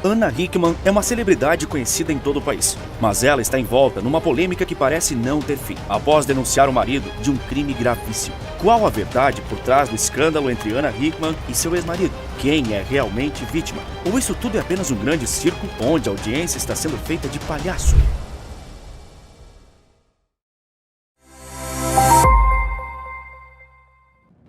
Ana Hickman é uma celebridade conhecida em todo o país, mas ela está envolta numa polêmica que parece não ter fim, após denunciar o marido de um crime gravíssimo. Qual a verdade por trás do escândalo entre Ana Hickman e seu ex-marido? Quem é realmente vítima? Ou isso tudo é apenas um grande circo onde a audiência está sendo feita de palhaço?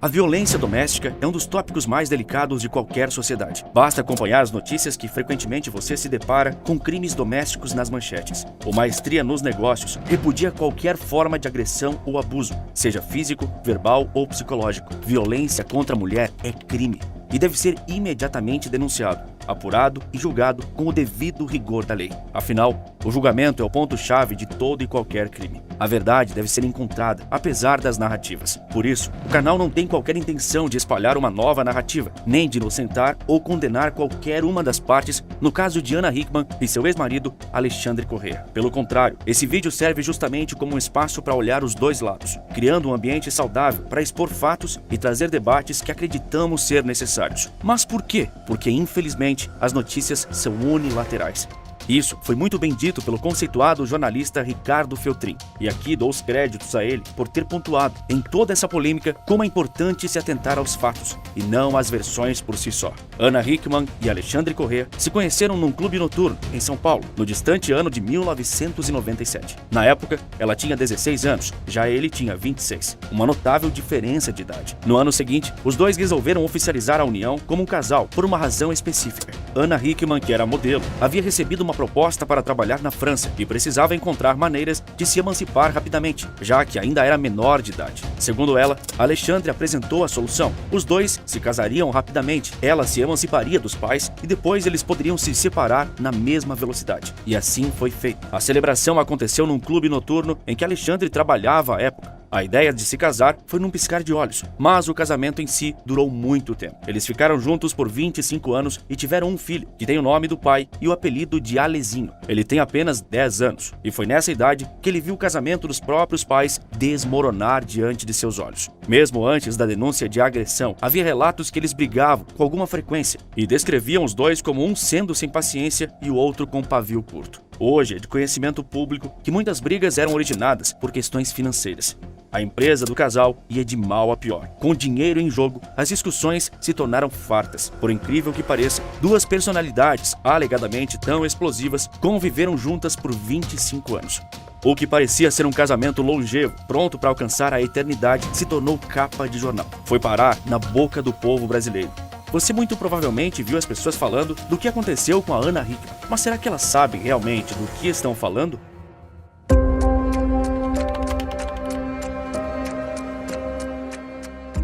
A violência doméstica é um dos tópicos mais delicados de qualquer sociedade. Basta acompanhar as notícias que frequentemente você se depara com crimes domésticos nas manchetes. O Maestria nos Negócios repudia qualquer forma de agressão ou abuso, seja físico, verbal ou psicológico. Violência contra a mulher é crime e deve ser imediatamente denunciado, apurado e julgado com o devido rigor da lei. Afinal, o julgamento é o ponto-chave de todo e qualquer crime. A verdade deve ser encontrada, apesar das narrativas. Por isso, o canal não tem qualquer intenção de espalhar uma nova narrativa, nem de inocentar ou condenar qualquer uma das partes no caso de Ana Hickman e seu ex-marido, Alexandre Corrêa. Pelo contrário, esse vídeo serve justamente como um espaço para olhar os dois lados, criando um ambiente saudável para expor fatos e trazer debates que acreditamos ser necessários. Mas por quê? Porque, infelizmente, as notícias são unilaterais. Isso foi muito bem dito pelo conceituado jornalista Ricardo Feltrin. E aqui dou os créditos a ele por ter pontuado em toda essa polêmica como é importante se atentar aos fatos e não às versões por si só. Ana Hickman e Alexandre Corrêa se conheceram num clube noturno em São Paulo, no distante ano de 1997. Na época, ela tinha 16 anos, já ele tinha 26. Uma notável diferença de idade. No ano seguinte, os dois resolveram oficializar a união como um casal por uma razão específica. Ana Hickman, que era modelo, havia recebido uma proposta para trabalhar na França e precisava encontrar maneiras de se emancipar rapidamente, já que ainda era menor de idade. Segundo ela, Alexandre apresentou a solução. Os dois se casariam rapidamente, ela se emanciparia dos pais e depois eles poderiam se separar na mesma velocidade. E assim foi feito. A celebração aconteceu num clube noturno em que Alexandre trabalhava à época. A ideia de se casar foi num piscar de olhos, mas o casamento em si durou muito tempo. Eles ficaram juntos por 25 anos e tiveram um filho, que tem o nome do pai e o apelido de Alezinho. Ele tem apenas 10 anos, e foi nessa idade que ele viu o casamento dos próprios pais desmoronar diante de seus olhos. Mesmo antes da denúncia de agressão, havia relatos que eles brigavam com alguma frequência e descreviam os dois como um sendo sem paciência e o outro com pavio curto. Hoje é de conhecimento público que muitas brigas eram originadas por questões financeiras. A empresa do casal ia de mal a pior. Com dinheiro em jogo, as discussões se tornaram fartas. Por incrível que pareça, duas personalidades, alegadamente tão explosivas, conviveram juntas por 25 anos. O que parecia ser um casamento longevo, pronto para alcançar a eternidade, se tornou capa de jornal. Foi parar na boca do povo brasileiro. Você muito provavelmente viu as pessoas falando do que aconteceu com a Ana Hickman. Mas será que elas sabem realmente do que estão falando?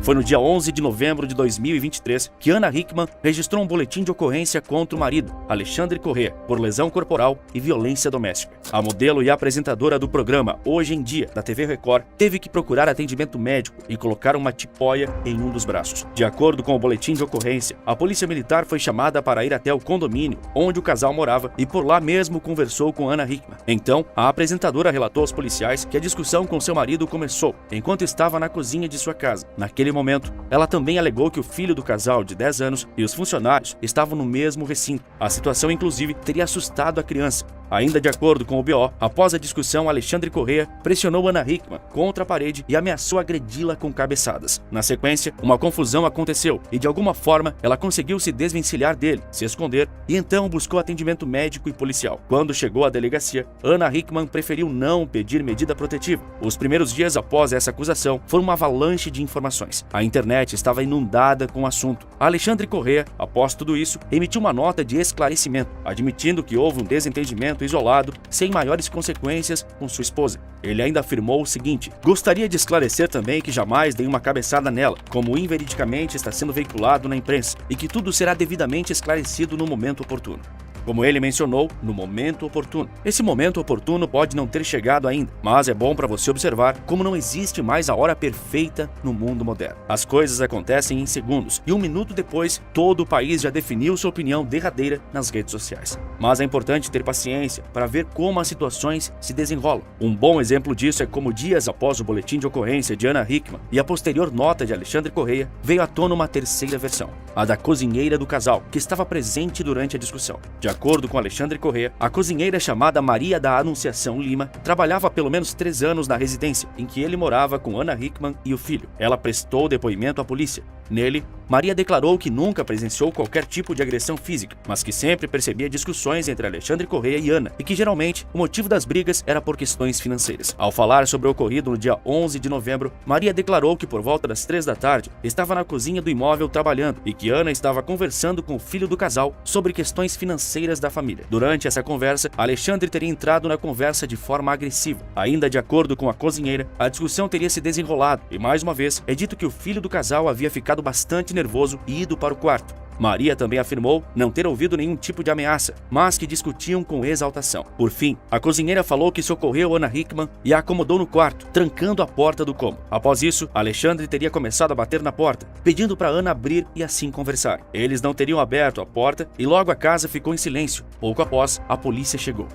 Foi no dia 11 de novembro de 2023 que Ana Hickman registrou um boletim de ocorrência contra o marido, Alexandre Corrêa, por lesão corporal e violência doméstica. A modelo e apresentadora do programa Hoje em Dia, da TV Record, teve que procurar atendimento médico e colocar uma tipóia em um dos braços. De acordo com o boletim de ocorrência, a polícia militar foi chamada para ir até o condomínio onde o casal morava e por lá mesmo conversou com Ana Hickman. Então, a apresentadora relatou aos policiais que a discussão com seu marido começou enquanto estava na cozinha de sua casa. Naquele momento, ela também alegou que o filho do casal de 10 anos e os funcionários estavam no mesmo recinto. A situação, inclusive, teria assustado a criança. Ainda de acordo com o BO, após a discussão, Alexandre Corrêa pressionou Ana Hickman contra a parede e ameaçou agredi-la com cabeçadas. Na sequência, uma confusão aconteceu e, de alguma forma, ela conseguiu se desvencilhar dele, se esconder e então buscou atendimento médico e policial. Quando chegou à delegacia, Ana Hickman preferiu não pedir medida protetiva. Os primeiros dias após essa acusação foram uma avalanche de informações. A internet estava inundada com o assunto. Alexandre Corrêa, após tudo isso, emitiu uma nota de esclarecimento, admitindo que houve um desentendimento isolado, sem maiores consequências, com sua esposa. Ele ainda afirmou o seguinte: gostaria de esclarecer também que jamais dei uma cabeçada nela, como inveridicamente está sendo veiculado na imprensa, e que tudo será devidamente esclarecido no momento oportuno. Como ele mencionou, no momento oportuno. Esse momento oportuno pode não ter chegado ainda, mas é bom para você observar como não existe mais a hora perfeita no mundo moderno. As coisas acontecem em segundos e um minuto depois, todo o país já definiu sua opinião derradeira nas redes sociais. Mas é importante ter paciência para ver como as situações se desenrolam. Um bom exemplo disso é como dias após o boletim de ocorrência de Ana Hickman e a posterior nota de Alexandre Corrêa, veio à tona uma terceira versão, a da cozinheira do casal, que estava presente durante a discussão. De acordo com Alexandre Corrêa, a cozinheira chamada Maria da Anunciação Lima trabalhava há pelo menos 3 anos na residência em que ele morava com Ana Hickman e o filho. Ela prestou depoimento à polícia. Nele, Maria declarou que nunca presenciou qualquer tipo de agressão física, mas que sempre percebia discussões entre Alexandre Corrêa e Ana, e que geralmente o motivo das brigas era por questões financeiras. Ao falar sobre o ocorrido no dia 11 de novembro, Maria declarou que por volta das 3 da tarde estava na cozinha do imóvel trabalhando e que Ana estava conversando com o filho do casal sobre questões financeiras da família. Durante essa conversa, Alexandre teria entrado na conversa de forma agressiva. Ainda de acordo com a cozinheira, a discussão teria se desenrolado e, mais uma vez, é dito que o filho do casal havia ficado bastante nervoso e ido para o quarto. Maria também afirmou não ter ouvido nenhum tipo de ameaça, mas que discutiam com exaltação. Por fim, a cozinheira falou que socorreu Ana Hickman e a acomodou no quarto, trancando a porta do cômodo. Após isso, Alexandre teria começado a bater na porta, pedindo para Ana abrir e assim conversar. Eles não teriam aberto a porta e logo a casa ficou em silêncio. Pouco após, a polícia chegou.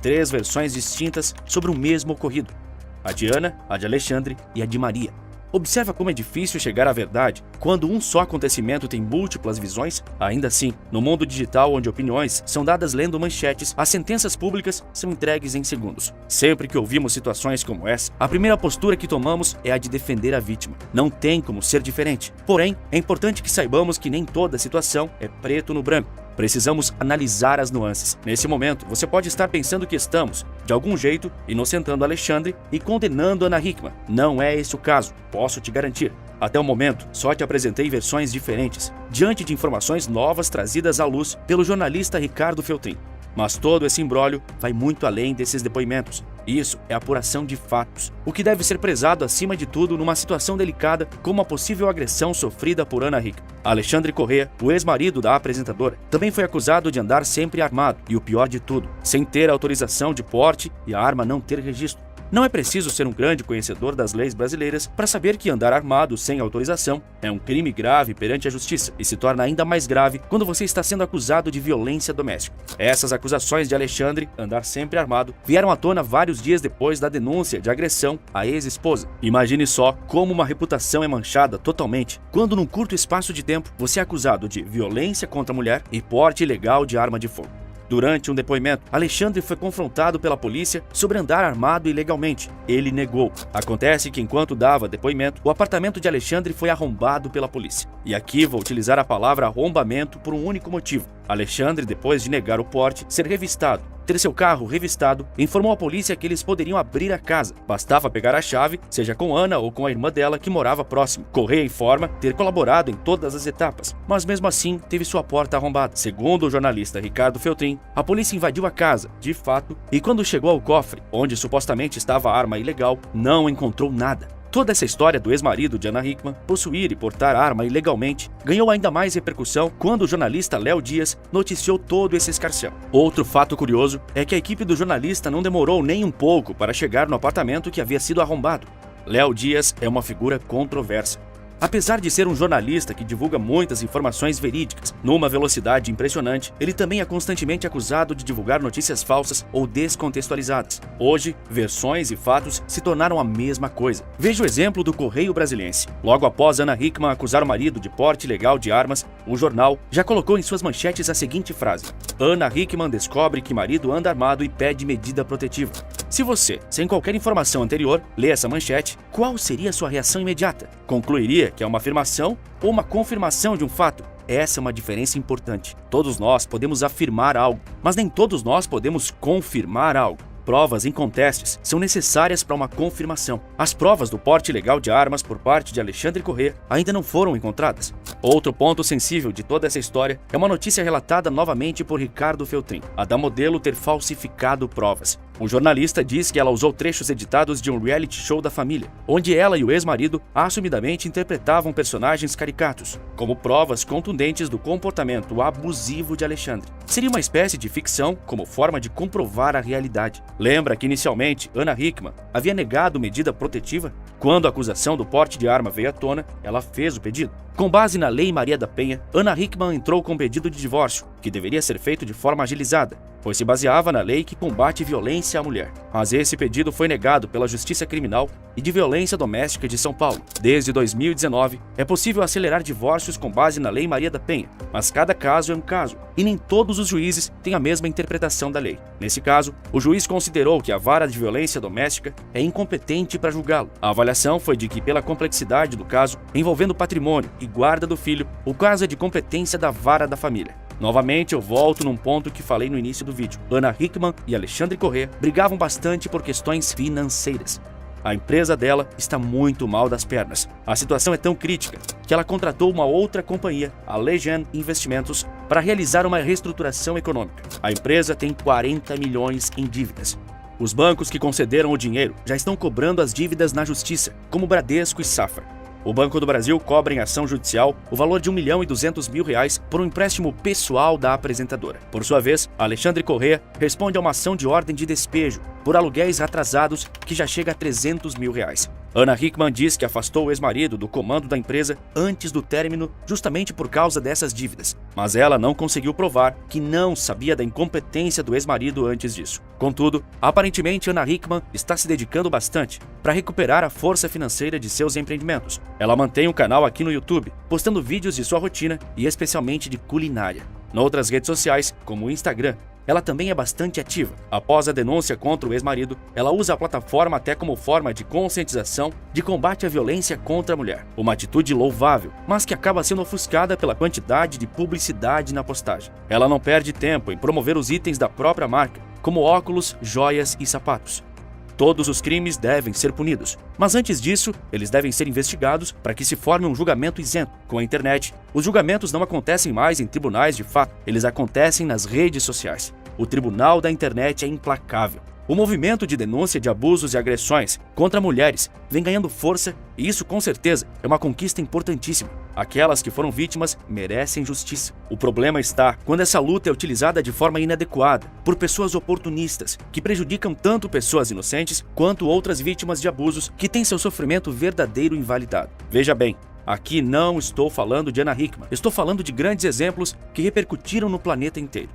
3 versões distintas sobre o mesmo ocorrido: a de Ana, a de Alexandre e a de Maria. Observa como é difícil chegar à verdade quando um só acontecimento tem múltiplas visões? Ainda assim, no mundo digital onde opiniões são dadas lendo manchetes, as sentenças públicas são entregues em segundos. Sempre que ouvimos situações como essa, a primeira postura que tomamos é a de defender a vítima. Não tem como ser diferente. Porém, é importante que saibamos que nem toda situação é preto no branco. Precisamos analisar as nuances. Nesse momento, você pode estar pensando que estamos, de algum jeito, inocentando Alexandre e condenando Ana Hickman. Não é esse o caso, posso te garantir. Até o momento, só te apresentei versões diferentes, diante de informações novas trazidas à luz pelo jornalista Ricardo Feltrin. Mas todo esse imbróglio vai muito além desses depoimentos. Isso é apuração de fatos, o que deve ser prezado acima de tudo numa situação delicada como a possível agressão sofrida por Ana Hickman. Alexandre Corrêa, o ex-marido da apresentadora, também foi acusado de andar sempre armado e, o pior de tudo, sem ter autorização de porte e a arma não ter registro. Não é preciso ser um grande conhecedor das leis brasileiras para saber que andar armado sem autorização é um crime grave perante a justiça e se torna ainda mais grave quando você está sendo acusado de violência doméstica. Essas acusações de Alexandre, andar sempre armado, vieram à tona vários dias depois da denúncia de agressão à ex-esposa. Imagine só como uma reputação é manchada totalmente quando num curto espaço de tempo você é acusado de violência contra a mulher e porte ilegal de arma de fogo. Durante um depoimento, Alexandre foi confrontado pela polícia sobre andar armado ilegalmente. Ele negou. Acontece que, enquanto dava depoimento, o apartamento de Alexandre foi arrombado pela polícia. E aqui vou utilizar a palavra arrombamento por um único motivo. Alexandre, depois de negar o porte, ser revistado, ter seu carro revistado, informou à polícia que eles poderiam abrir a casa. Bastava pegar a chave, seja com Ana ou com a irmã dela que morava próximo. Corrêa informa ter colaborado em todas as etapas, mas mesmo assim teve sua porta arrombada. Segundo o jornalista Ricardo Feltrin, a polícia invadiu a casa, de fato, e quando chegou ao cofre, onde supostamente estava a arma ilegal, não encontrou nada. Toda essa história do ex-marido de Ana Hickman possuir e portar arma ilegalmente ganhou ainda mais repercussão quando o jornalista Léo Dias noticiou todo esse escarcéu. Outro fato curioso é que a equipe do jornalista não demorou nem um pouco para chegar no apartamento que havia sido arrombado. Léo Dias é uma figura controversa. Apesar de ser um jornalista que divulga muitas informações verídicas numa velocidade impressionante, ele também é constantemente acusado de divulgar notícias falsas ou descontextualizadas. Hoje, versões e fatos se tornaram a mesma coisa. Veja o exemplo do Correio Brasiliense. Logo após Ana Hickman acusar o marido de porte ilegal de armas, o jornal já colocou em suas manchetes a seguinte frase: Ana Hickman descobre que marido anda armado e pede medida protetiva. Se você, sem qualquer informação anterior, lê essa manchete, qual seria a sua reação imediata? Concluiria que é uma afirmação ou uma confirmação de um fato? Essa é uma diferença importante. Todos nós podemos afirmar algo, mas nem todos nós podemos confirmar algo. Provas incontestes são necessárias para uma confirmação. As provas do porte ilegal de armas por parte de Alexandre Corrêa ainda não foram encontradas. Outro ponto sensível de toda essa história é uma notícia relatada novamente por Ricardo Feltrin, a da modelo ter falsificado provas. O jornalista diz que ela usou trechos editados de um reality show da família, onde ela e o ex-marido assumidamente interpretavam personagens caricatos, como provas contundentes do comportamento abusivo de Alexandre. Seria uma espécie de ficção como forma de comprovar a realidade. Lembra que inicialmente Ana Hickman havia negado medida protetiva? Quando a acusação do porte de arma veio à tona, ela fez o pedido. Com base na Lei Maria da Penha, Ana Hickman entrou com um pedido de divórcio, que deveria ser feito de forma agilizada, pois se baseava na lei que combate violência à mulher. Mas esse pedido foi negado pela Justiça Criminal e de Violência Doméstica de São Paulo. Desde 2019, é possível acelerar divórcios com base na Lei Maria da Penha, mas cada caso é um caso, e nem todos os juízes têm a mesma interpretação da lei. Nesse caso, o juiz considerou que a Vara de Violência Doméstica é incompetente para julgá-lo. A avaliação foi de que, pela complexidade do caso, envolvendo patrimônio e guarda do filho, o caso é de competência da Vara da Família. Novamente, eu volto num ponto que falei no início do vídeo. Ana Hickman e Alexandre Corrêa brigavam bastante por questões financeiras. A empresa dela está muito mal das pernas. A situação é tão crítica que ela contratou uma outra companhia, a Legend Investimentos, para realizar uma reestruturação econômica. A empresa tem 40 milhões em dívidas. Os bancos que concederam o dinheiro já estão cobrando as dívidas na justiça, como Bradesco e Safra. O Banco do Brasil cobra em ação judicial o valor de R$1.200.000 por um empréstimo pessoal da apresentadora. Por sua vez, Alexandre Corrêa responde a uma ação de ordem de despejo por aluguéis atrasados que já chega a R$300.000. Ana Hickman diz que afastou o ex-marido do comando da empresa antes do término justamente por causa dessas dívidas, mas ela não conseguiu provar que não sabia da incompetência do ex-marido antes disso. Contudo, aparentemente Ana Hickman está se dedicando bastante para recuperar a força financeira de seus empreendimentos. Ela mantém um canal aqui no YouTube, postando vídeos de sua rotina e especialmente de culinária. Noutras redes sociais, como o Instagram, ela também é bastante ativa. Após a denúncia contra o ex-marido, ela usa a plataforma até como forma de conscientização de combate à violência contra a mulher. Uma atitude louvável, mas que acaba sendo ofuscada pela quantidade de publicidade na postagem. Ela não perde tempo em promover os itens da própria marca, como óculos, joias e sapatos. Todos os crimes devem ser punidos, mas antes disso, eles devem ser investigados para que se forme um julgamento isento. Com a internet, os julgamentos não acontecem mais em tribunais de fato, eles acontecem nas redes sociais. O tribunal da internet é implacável. O movimento de denúncia de abusos e agressões contra mulheres vem ganhando força e isso, com certeza, é uma conquista importantíssima. Aquelas que foram vítimas merecem justiça. O problema está quando essa luta é utilizada de forma inadequada por pessoas oportunistas que prejudicam tanto pessoas inocentes quanto outras vítimas de abusos que têm seu sofrimento verdadeiro invalidado. Veja bem, aqui não estou falando de Ana Hickman, estou falando de grandes exemplos que repercutiram no planeta inteiro.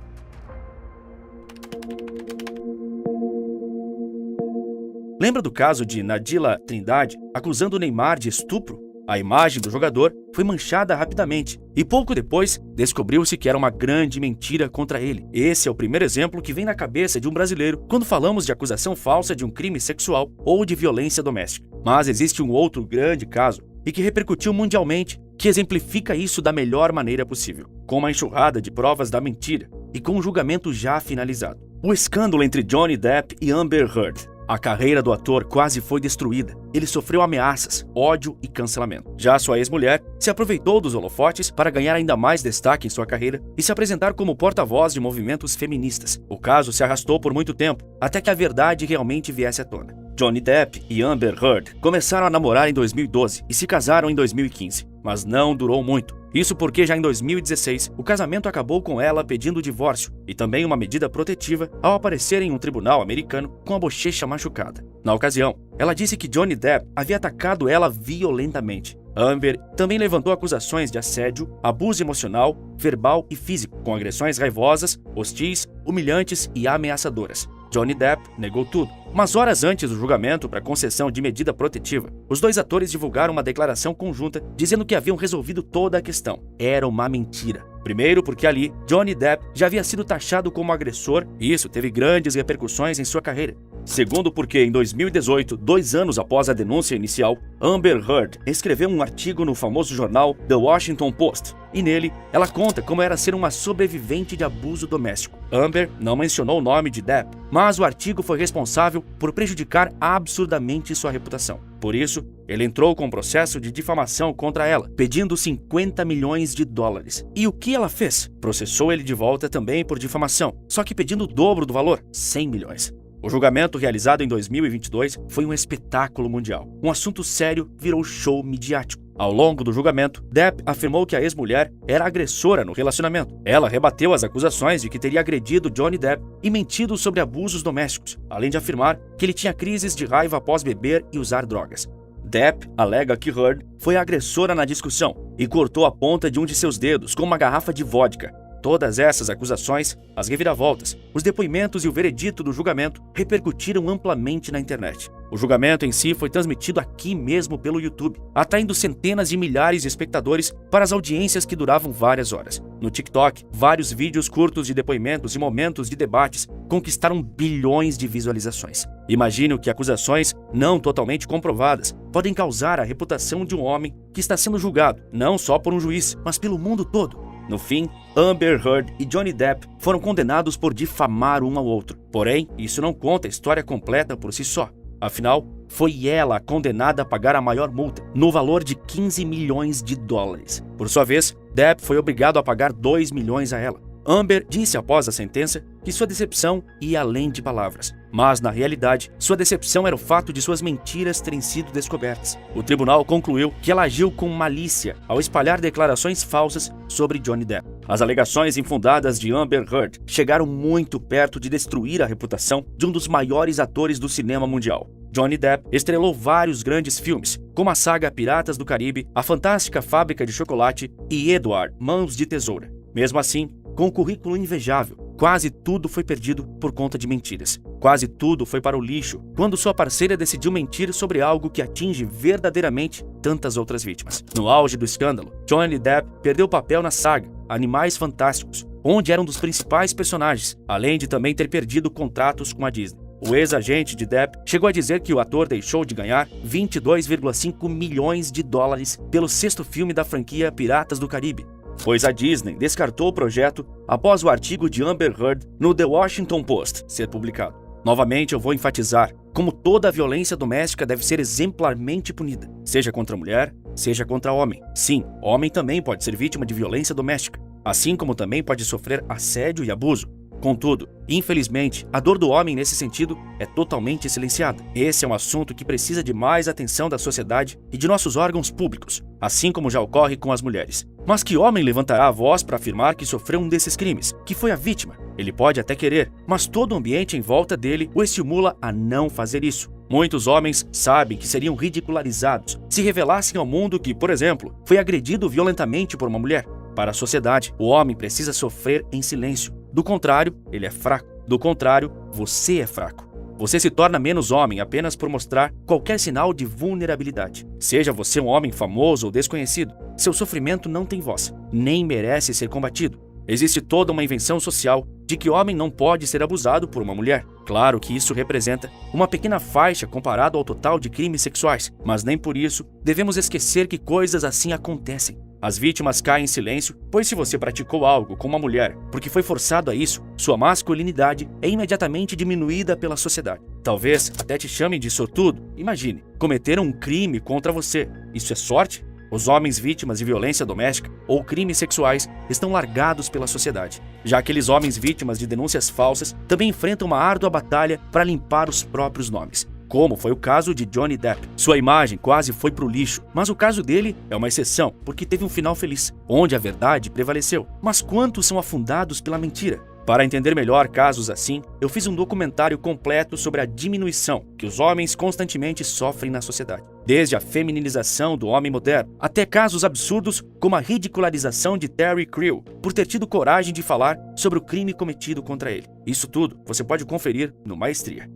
Lembra do caso de Nadila Trindade acusando o Neymar de estupro? A imagem do jogador foi manchada rapidamente e pouco depois descobriu-se que era uma grande mentira contra ele. Esse é o primeiro exemplo que vem na cabeça de um brasileiro quando falamos de acusação falsa de um crime sexual ou de violência doméstica. Mas existe um outro grande caso e que repercutiu mundialmente que exemplifica isso da melhor maneira possível, com uma enxurrada de provas da mentira e com um julgamento já finalizado. O escândalo entre Johnny Depp e Amber Heard. A carreira do ator quase foi destruída. Ele sofreu ameaças, ódio e cancelamento. Já sua ex-mulher se aproveitou dos holofotes para ganhar ainda mais destaque em sua carreira e se apresentar como porta-voz de movimentos feministas. O caso se arrastou por muito tempo, até que a verdade realmente viesse à tona. Johnny Depp e Amber Heard começaram a namorar em 2012 e se casaram em 2015, mas não durou muito. Isso porque já em 2016, o casamento acabou com ela pedindo o divórcio e também uma medida protetiva ao aparecer em um tribunal americano com a bochecha machucada. Na ocasião, ela disse que Johnny Depp havia atacado ela violentamente. Amber também levantou acusações de assédio, abuso emocional, verbal e físico, com agressões raivosas, hostis, humilhantes e ameaçadoras. Johnny Depp negou tudo. Mas horas antes do julgamento para concessão de medida protetiva, os dois atores divulgaram uma declaração conjunta dizendo que haviam resolvido toda a questão. Era uma mentira. Primeiro porque ali, Johnny Depp já havia sido taxado como agressor e isso teve grandes repercussões em sua carreira. Segundo porque, em 2018, 2 anos após a denúncia inicial, Amber Heard escreveu um artigo no famoso jornal The Washington Post, e nele ela conta como era ser uma sobrevivente de abuso doméstico. Amber não mencionou o nome de Depp, mas o artigo foi responsável por prejudicar absurdamente sua reputação. Por isso, ele entrou com um processo de difamação contra ela, pedindo 50 milhões de dólares. E o que ela fez? Processou ele de volta também por difamação, só que pedindo o dobro do valor, 100 milhões. O julgamento realizado em 2022 foi um espetáculo mundial. Um assunto sério virou show midiático. Ao longo do julgamento, Depp afirmou que a ex-mulher era agressora no relacionamento. Ela rebateu as acusações de que teria agredido Johnny Depp e mentido sobre abusos domésticos, além de afirmar que ele tinha crises de raiva após beber e usar drogas. Depp alega que Heard foi a agressora na discussão e cortou a ponta de um de seus dedos com uma garrafa de vodka. Todas essas acusações, as reviravoltas, os depoimentos e o veredito do julgamento repercutiram amplamente na internet. O julgamento em si foi transmitido aqui mesmo pelo YouTube, atraindo centenas de milhares de espectadores para as audiências que duravam várias horas. No TikTok, vários vídeos curtos de depoimentos e momentos de debates conquistaram bilhões de visualizações. Imagine o que acusações não totalmente comprovadas podem causar à reputação de um homem que está sendo julgado, não só por um juiz, mas pelo mundo todo. No fim, Amber Heard e Johnny Depp foram condenados por difamar um ao outro. Porém, isso não conta a história completa por si só. Afinal, foi ela condenada a pagar a maior multa, no valor de 15 milhões de dólares. Por sua vez, Depp foi obrigado a pagar 2 milhões a ela. Amber disse após a sentença que sua decepção ia além de palavras. Mas, na realidade, sua decepção era o fato de suas mentiras terem sido descobertas. O tribunal concluiu que ela agiu com malícia ao espalhar declarações falsas sobre Johnny Depp. As alegações infundadas de Amber Heard chegaram muito perto de destruir a reputação de um dos maiores atores do cinema mundial. Johnny Depp estrelou vários grandes filmes, como a saga Piratas do Caribe, A Fantástica Fábrica de Chocolate e Edward, Mãos de Tesoura. Mesmo assim, com um currículo invejável, quase tudo foi perdido por conta de mentiras. Quase tudo foi para o lixo quando sua parceira decidiu mentir sobre algo que atinge verdadeiramente tantas outras vítimas. No auge do escândalo, Johnny Depp perdeu o papel na saga Animais Fantásticos, onde era um dos principais personagens, além de também ter perdido contratos com a Disney. O ex-agente de Depp chegou a dizer que o ator deixou de ganhar 22,5 milhões de dólares pelo sexto filme da franquia Piratas do Caribe, pois a Disney descartou o projeto após o artigo de Amber Heard no The Washington Post ser publicado. Novamente, eu vou enfatizar como toda a violência doméstica deve ser exemplarmente punida, seja contra a mulher, seja contra o homem. Sim, homem também pode ser vítima de violência doméstica, assim como também pode sofrer assédio e abuso. Contudo, infelizmente, a dor do homem nesse sentido é totalmente silenciada. Esse é um assunto que precisa de mais atenção da sociedade e de nossos órgãos públicos, assim como já ocorre com as mulheres. Mas que homem levantará a voz para afirmar que sofreu um desses crimes, que foi a vítima? Ele pode até querer, mas todo o ambiente em volta dele o estimula a não fazer isso. Muitos homens sabem que seriam ridicularizados se revelassem ao mundo que, por exemplo, foi agredido violentamente por uma mulher. Para a sociedade, o homem precisa sofrer em silêncio. Do contrário, ele é fraco. Do contrário, você é fraco. Você se torna menos homem apenas por mostrar qualquer sinal de vulnerabilidade. Seja você um homem famoso ou desconhecido, seu sofrimento não tem voz, nem merece ser combatido. Existe toda uma invenção social de que homem não pode ser abusado por uma mulher. Claro que isso representa uma pequena faixa comparado ao total de crimes sexuais, mas nem por isso devemos esquecer que coisas assim acontecem. As vítimas caem em silêncio, pois se você praticou algo com uma mulher porque foi forçado a isso, sua masculinidade é imediatamente diminuída pela sociedade. Talvez até te chamem de sortudo. Imagine, cometeram um crime contra você. Isso é sorte? Os homens vítimas de violência doméstica ou crimes sexuais estão largados pela sociedade. Já aqueles homens vítimas de denúncias falsas também enfrentam uma árdua batalha para limpar os próprios nomes, como foi o caso de Johnny Depp. Sua imagem quase foi pro lixo, mas o caso dele é uma exceção, porque teve um final feliz, onde a verdade prevaleceu. Mas quantos são afundados pela mentira? Para entender melhor casos assim, eu fiz um documentário completo sobre a diminuição que os homens constantemente sofrem na sociedade. Desde a femininização do homem moderno, até casos absurdos como a ridicularização de Terry Crews por ter tido coragem de falar sobre o crime cometido contra ele. Isso tudo você pode conferir no Maestria.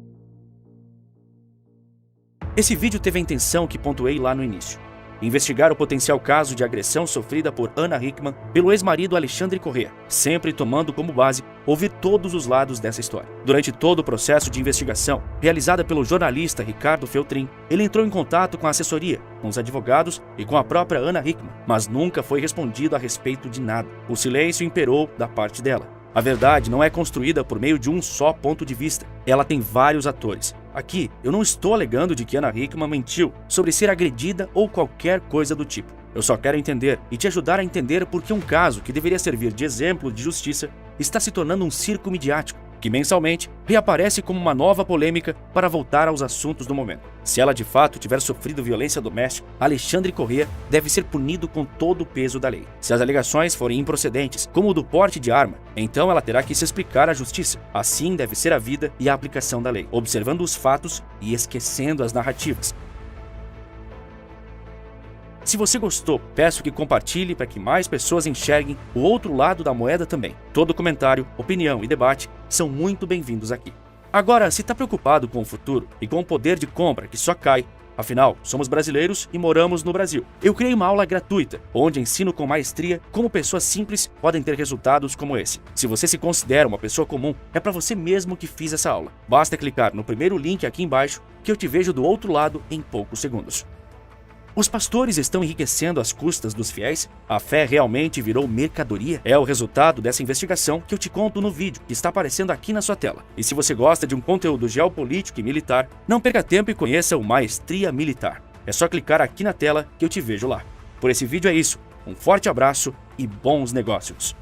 Esse vídeo teve a intenção que pontuei lá no início: investigar o potencial caso de agressão sofrida por Ana Hickman pelo ex-marido Alexandre Corrêa, sempre tomando como base ouvir todos os lados dessa história. Durante todo o processo de investigação, realizada pelo jornalista Ricardo Feltrin, ele entrou em contato com a assessoria, com os advogados e com a própria Ana Hickman, mas nunca foi respondido a respeito de nada. O silêncio imperou da parte dela. A verdade não é construída por meio de um só ponto de vista. Ela tem vários atores. Aqui, eu não estou alegando de que Ana Hickman mentiu sobre ser agredida ou qualquer coisa do tipo. Eu só quero entender e te ajudar a entender por que um caso que deveria servir de exemplo de justiça está se tornando um circo midiático, que mensalmente reaparece como uma nova polêmica para voltar aos assuntos do momento. Se ela de fato tiver sofrido violência doméstica, Alexandre Corrêa deve ser punido com todo o peso da lei. Se as alegações forem improcedentes, como o do porte de arma, então ela terá que se explicar à justiça. Assim deve ser a vida e a aplicação da lei, observando os fatos e esquecendo as narrativas. Se você gostou, peço que compartilhe para que mais pessoas enxerguem o outro lado da moeda também. Todo comentário, opinião e debate são muito bem-vindos aqui. Agora, se está preocupado com o futuro e com o poder de compra que só cai, afinal, somos brasileiros e moramos no Brasil, eu criei uma aula gratuita, onde ensino com maestria como pessoas simples podem ter resultados como esse. Se você se considera uma pessoa comum, é para você mesmo que fiz essa aula. Basta clicar no primeiro link aqui embaixo que eu te vejo do outro lado em poucos segundos. Os pastores estão enriquecendo às custas dos fiéis? A fé realmente virou mercadoria? É o resultado dessa investigação que eu te conto no vídeo que está aparecendo aqui na sua tela. E se você gosta de um conteúdo geopolítico e militar, não perca tempo e conheça o Maestria Militar. É só clicar aqui na tela que eu te vejo lá. Por esse vídeo é isso. Um forte abraço e bons negócios!